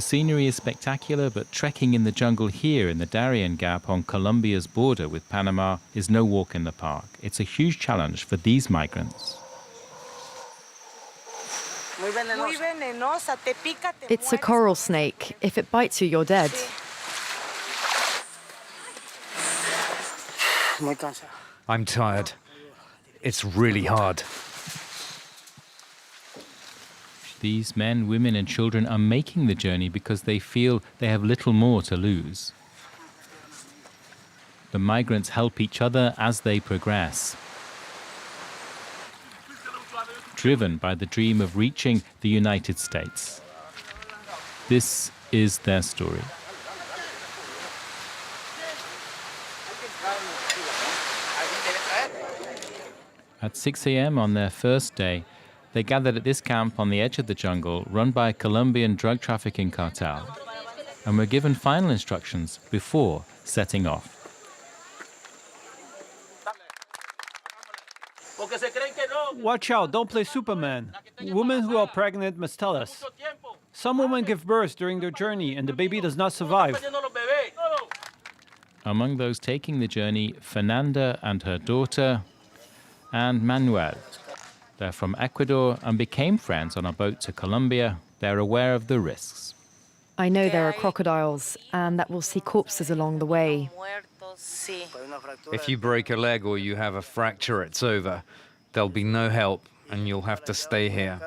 The scenery is spectacular, but trekking in the jungle here in the Darien Gap on Colombia's border with Panama is no walk in the park. It's a huge challenge for these migrants. It's a coral snake. If it bites you, you're dead. I'm tired. It's really hard. These men, women and children are making the journey because they feel they have little more to lose. The migrants help each other as they progress, driven by the dream of reaching the United States. This is their story. At 6 a.m. on their first day, they gathered at this camp on the edge of the jungle run by a Colombian drug trafficking cartel and were given final instructions before setting off. Watch out, don't play Superman. Women who are pregnant must tell us. Some women give birth during their journey and the baby does not survive. Among those taking the journey, Fernanda and her daughter, and Manuel. They're from Ecuador and became friends on a boat to Colombia. They're aware of the risks. I know there are crocodiles and that we'll see corpses along the way. If you break a leg or you have a fracture, it's over. There'll be no help and you'll have to stay here.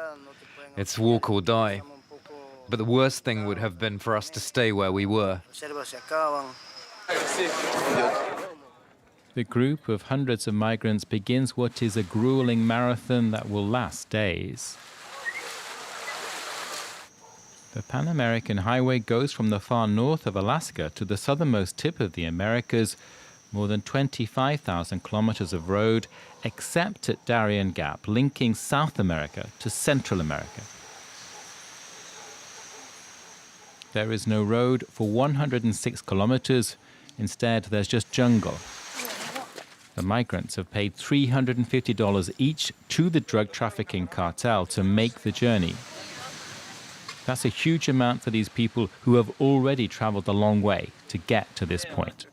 It's walk or die. But the worst thing would have been for us to stay where we were. The group of hundreds of migrants begins what is a grueling marathon that will last days. The Pan American Highway goes from the far north of Alaska to the southernmost tip of the Americas, more than 25,000 kilometers of road, except at Darien Gap, linking South America to Central America. There is no road for 106 kilometers. Instead, there's just jungle. The migrants have paid $350 each to the drug trafficking cartel to make the journey. That's a huge amount for these people who have already traveled a long way to get to this point.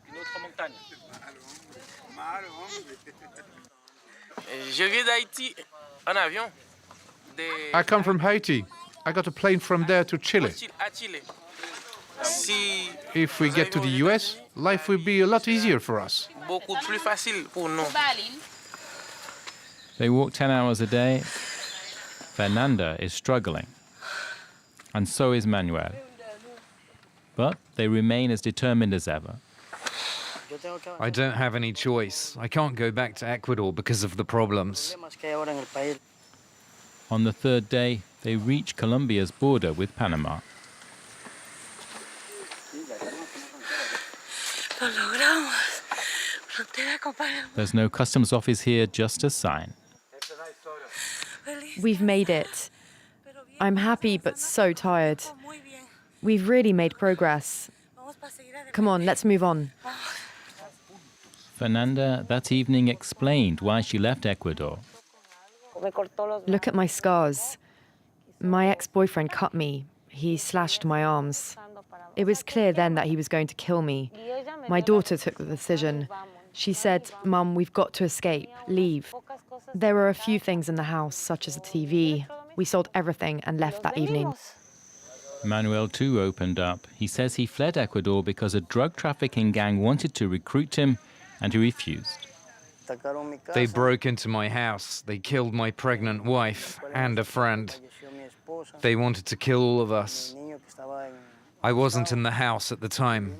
I come from Haiti. I got a plane from there to Chile. If we get to the US, life will be a lot easier for us. They walk 10 hours a day. Fernanda is struggling, and so is Manuel. But they remain as determined as ever. I don't have any choice. I can't go back to Ecuador because of the problems. On the third day, they reach Colombia's border with Panama. There's no customs office here, just a sign. We've made it. I'm happy but so tired. We've really made progress. Come on, let's move on. Fernanda that evening explained why she left Ecuador. Look at my scars. My ex-boyfriend cut me. He slashed my arms. It was clear then that he was going to kill me. My daughter took the decision. She said, "Mum, we've got to escape, leave." There were a few things in the house, such as a TV. We sold everything and left that evening. Manuel too opened up. He says he fled Ecuador because a drug trafficking gang wanted to recruit him, and he refused. They broke into my house. They killed my pregnant wife and a friend. They wanted to kill all of us. I wasn't in the house at the time.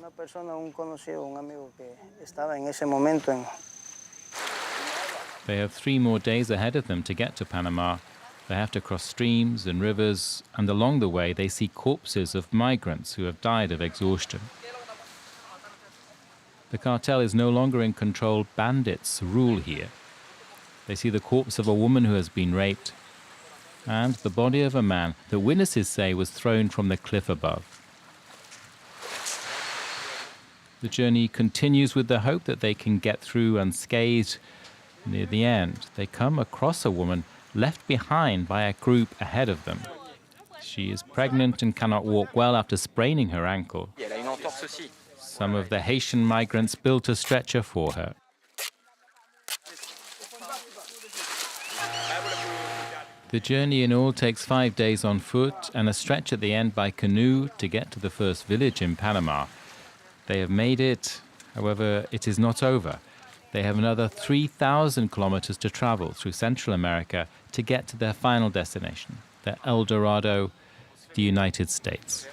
They have 3 more days ahead of them to get to Panama. They have to cross streams and rivers, and along the way they see corpses of migrants who have died of exhaustion. The cartel is no longer in control. Bandits rule here. They see the corpse of a woman who has been raped, and the body of a man that witnesses say was thrown from the cliff above. The journey continues with the hope that they can get through unscathed. Near the end, they come across a woman left behind by a group ahead of them. She is pregnant and cannot walk well after spraining her ankle. Some of the Haitian migrants built a stretcher for her. The journey in all takes 5 days on foot and a stretch at the end by canoe to get to the first village in Panama. They have made it, however, it is not over. They have another 3,000 kilometers to travel through Central America to get to their final destination, their El Dorado, the United States.